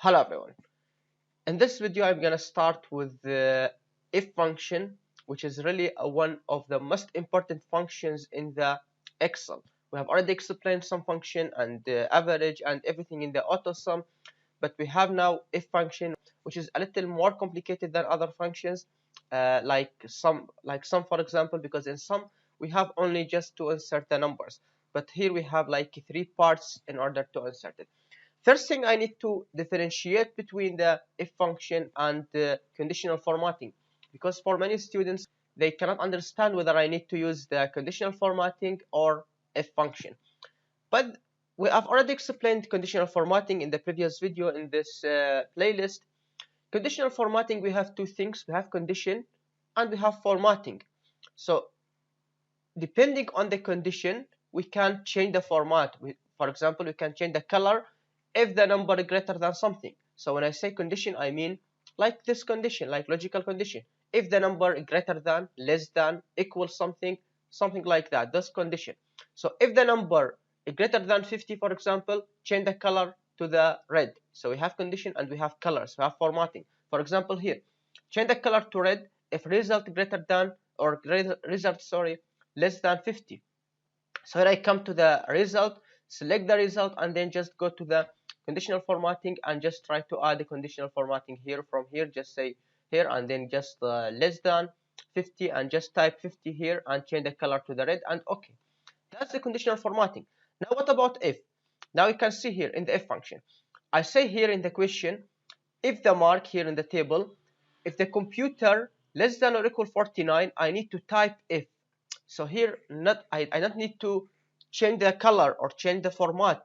Hello everyone. In this video I'm gonna start with the if function, which is really one of the most important functions in the Excel. We have already explained some function and the average and everything in the auto sum, but we have now if function, which is a little more complicated than other functions, like some for example, because in some we have only just to insert the numbers, but here we have like three parts in order to insert it. First thing, I need to differentiate between the if function and the conditional formatting, because for many students they cannot understand whether I need to use the conditional formatting or if function. But we have already explained conditional formatting in the previous video in this playlist. Conditional formatting, we have two things: we have condition and we have formatting. So depending on the condition, we can change the format. For example, we can change the color if the number is greater than something. So when I say condition, I mean like this condition, like logical condition. If the number is greater than, less than, equals something, something like that, that's condition. So if the number is greater than 50, for example, change the color to the red. So we have condition and we have colors, we have formatting. For example, here, change the color to red if result greater than, or result, sorry, less than 50. So here I come to the result, select the result, and then just go to the conditional formatting and just try to add the conditional formatting here. From here, just say here and then just less than 50 and just type 50 here and change the color to the red and okay. That's the conditional formatting. Now what about if? Now you can see here in the if function. I say here in the question, if the mark here in the table, if the computer less than or equal 49, I need to type if. So here I don't need to change the color or change the format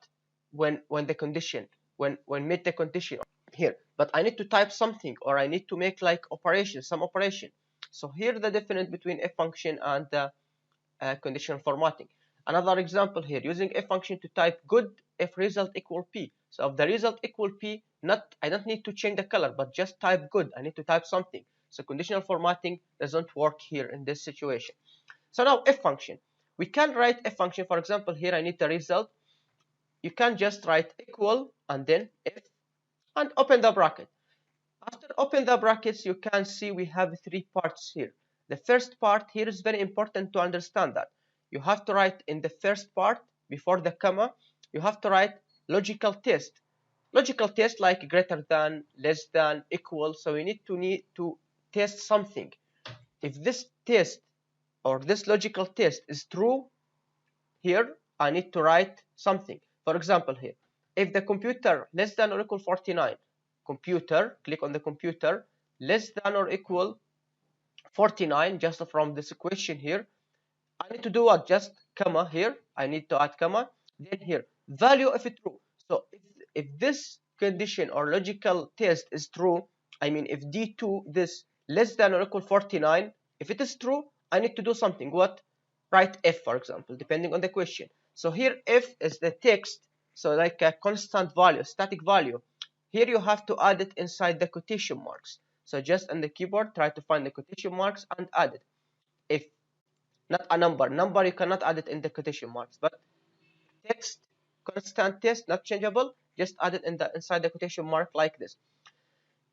when the condition when meet the condition here, but I need to type something or I need to make like some operation. So here the difference between if function and the conditional formatting. Another example here, using if function to type good if result equal p. So if the result equal p, I don't need to change the color, but just type good. I need to type something. So conditional formatting doesn't work here in this situation. So now if function, we can write if function. For example, here I need the result. You can just write equal and then if and open the bracket. After open the brackets, you can see we have three parts here. The first part here is very important to understand that. You have to write in the first part, before the comma, you have to write logical test. Logical test like greater than, less than, equal. So we need to test something. If this test or this logical test is true, here I need to write something. For example, here, if the computer less than or equal 49, computer, click on the computer, less than or equal 49, just from this equation here, I need to do what? Just comma here, I need to add comma, then here, value if it's true. So if this condition or logical test is true, I mean if D2, this less than or equal 49, if it is true, I need to do something. What? Write if, for example, depending on the question. So here if is the text, so like a constant value, static value. Here you have to add it inside the quotation marks. So just on the keyboard, try to find the quotation marks and add it. If not a number you cannot add it in the quotation marks, but text, constant text, not changeable, just add it inside the quotation mark like this.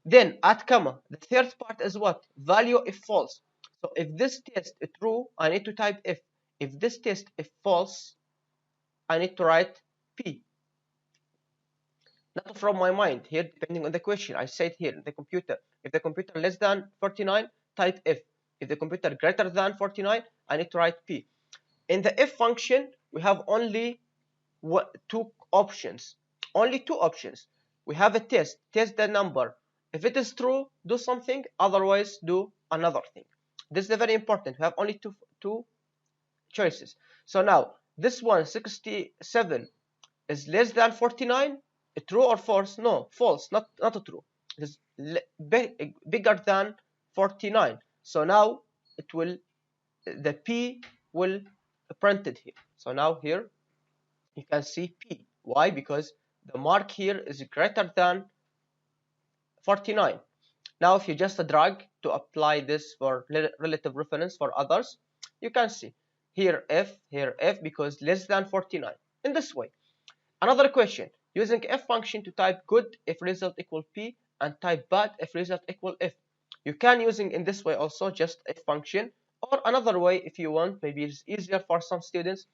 Then add comma. The third part is what? Value if false. So if this test is true, I need to type if. If this test is false, I need to write p. Not from my mind here, depending on the question. I said here in the computer, if the computer less than 49, type if. If the computer greater than 49, I need to write p. In the if function, we have only two options. Only two options. We have a test the number. If it is true, do something, otherwise do another thing. This is very important. We have only two choices. So now this one, 67, is less than 49. True or false? No, false, not true. It is bigger than 49. So now it will, the p will printed here. So now here you can see p. Why? Because the mark here is greater than 49. Now if you just drag to apply this for relative reference for others, you can see here f, because less than 49. In this way. Another question, Using if function to type good if result equal p, and type bad if result equal if. You can using in this way also just if function, or another way if you want, maybe it's easier for some students.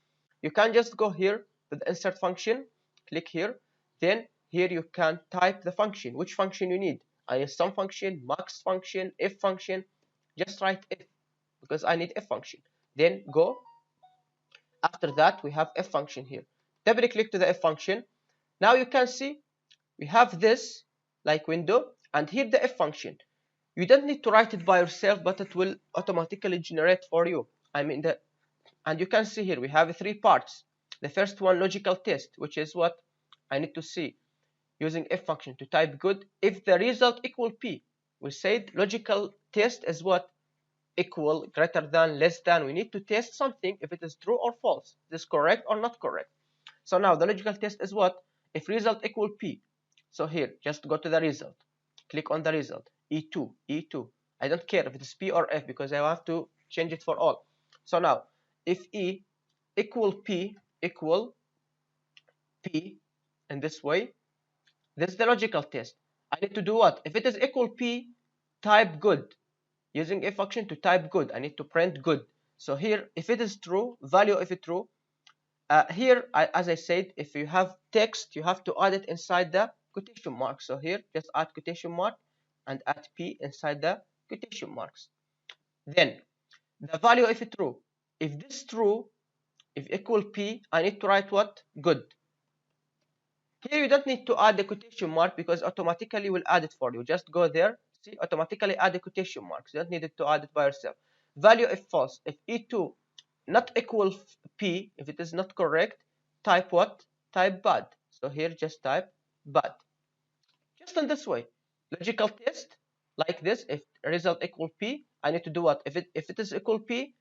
You can just go here to the insert function, click here, then here you can type the function, which function you need. I need sum function, max function, if function. Just write if because I need if function. Then go. After that we have if function here. Double click to the if function. Now you can see we have this like window, and here the if function. You don't need to write it by yourself, but it will automatically generate for you. And you can see here we have three parts. The first one, logical test, which is what I need to see using if function to type good if the result equal p. We said logical test is what? Equal, greater than, less than. We need to test something if it is true or false. Is this correct or not correct? So now the logical test is what? If result equal p. So here, just go to the result. Click on the result. E2, E2. I don't care if it is P or F because I have to change it for all. So now, if E equal P equal P in this way, this is the logical test. I need to do what? If it is equal P, type good. Using if function to type good, I need to print good. So here, if it is true, value if it's true. Here, as I said, if you have text, you have to add it inside the quotation marks. So here, just add quotation mark and add P inside the quotation marks. Then, the value if it's true. If this true, if equal P, I need to write what? Good. Here you don't need to add the quotation mark because automatically will add it for you. Just go there, see, automatically add the quotation marks. You don't need it to add it by yourself. Value if false. If E2 not equal P, if it is not correct, type what? Type bad. So here just type bad. Just in this way. Logical test like this. If result equal P, I need to do what? If it is equal P,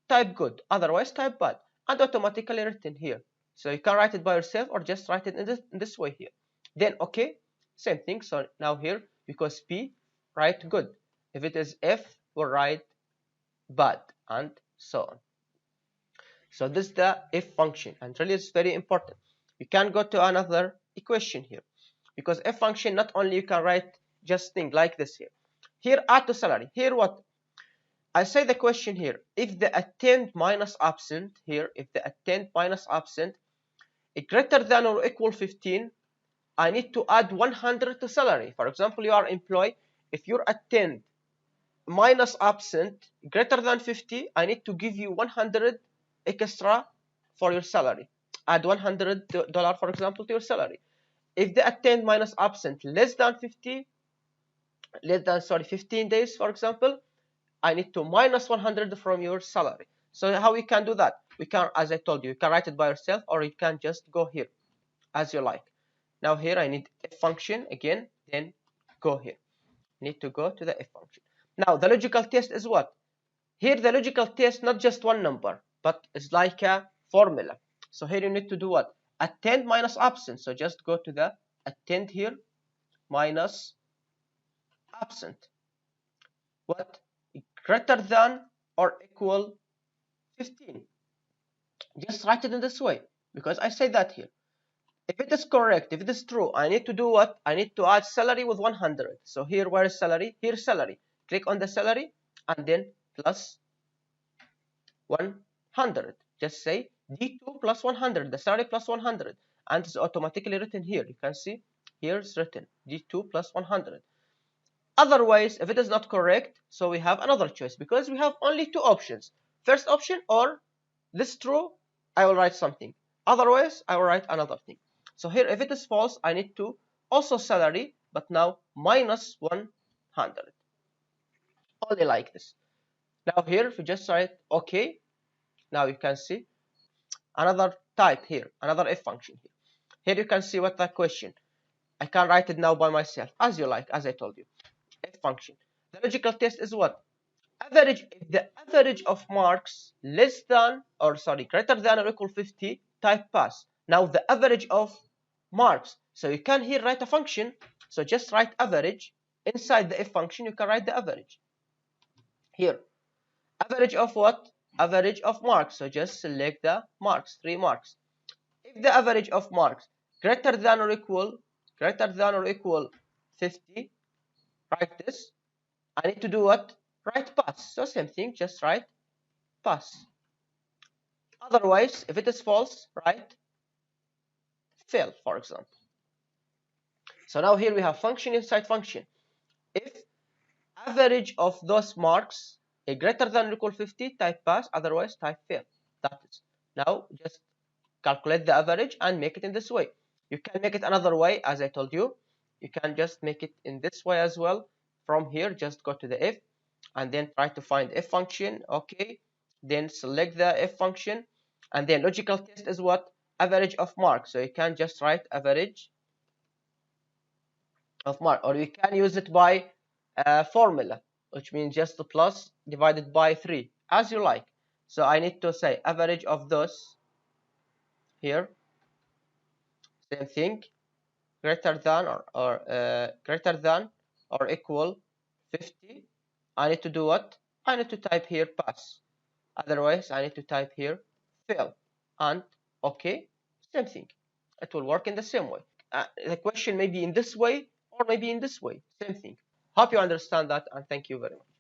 type good. Otherwise type bad. And automatically written here. So you can write it by yourself or just write it in this way here. Then okay, same thing. So now here, because P, write good. If it is F, we'll write bad, and so on. So this is the if function, and really it's very important. You can go to another equation here, because if function not only you can write just thing like this here. Here add to salary. Here what? I say the question here. If the attend minus absent here, if the attend minus absent is greater than or equal 15, I need to add 100 to salary. For example, you are employed. If your attend minus absent greater than 50, I need to give you 100 extra for your salary. Add $100, for example, to your salary. If the attend minus absent less than 15 days, for example, I need to minus 100 from your salary. So how we can do that? We can, as I told you can write it by yourself, or you can just go here as you like. Now here I need a function again, then go here. Need to go to the if function. Now the logical test is what? Here the logical test not just one number, but it's like a formula. So here you need to do what? Attend minus absent. So just go to the attend here minus absent. What? Greater than or equal 15. Just write it in this way because I say that here. If it is correct, if it is true, I need to do what? I need to add salary with 100. So here, where is salary? Here's salary. Click on the salary and then plus 100. Just say D2 plus 100, the salary plus 100. And it's automatically written here. You can see here it's written D2 plus 100. Otherwise, if it is not correct, so we have another choice because we have only two options. First option, or this true, I will write something. Otherwise, I will write another thing. So here, if it is false, I need to also salary, but now minus 100. Only like this. Now here, if you just write OK, now you can see another type here, another if function here. Here you can see what the question. I can write it now by myself, as you like, as I told you. If function. The logical test is what? Average. If the average of marks less than, or sorry, greater than or equal 50, type pass. Now the average of marks. So you can here write a function. So just write average. Inside the if function, you can write the average. Here. Average of what? Average of marks. So just select the marks, 3 marks. If the average of marks greater than or equal 50. Write this. I need to do what? Write pass. So same thing, just write pass. Otherwise, if it is false, write fail, for example. So now here we have function inside function. If average of those marks is greater than or equal 50, type pass, otherwise type fail. That is. Now just calculate the average and make it in this way. You can make it another way, as I told you. You can just make it in this way as well. From here, just go to the if and then try to find f function. Okay, then select the f function, and then logical test is what? Average of mark. So you can just write average of mark, or you can use it by formula, which means just the plus divided by 3, as you like. So I need to say average of those here, same thing, greater than greater than or equal 50. I need to do what? I need to type here pass. Otherwise, I need to type here fail. And okay, same thing. It will work in the same way. The question may be in this way or maybe in this way. Same thing. Hope you understand that, and thank you very much.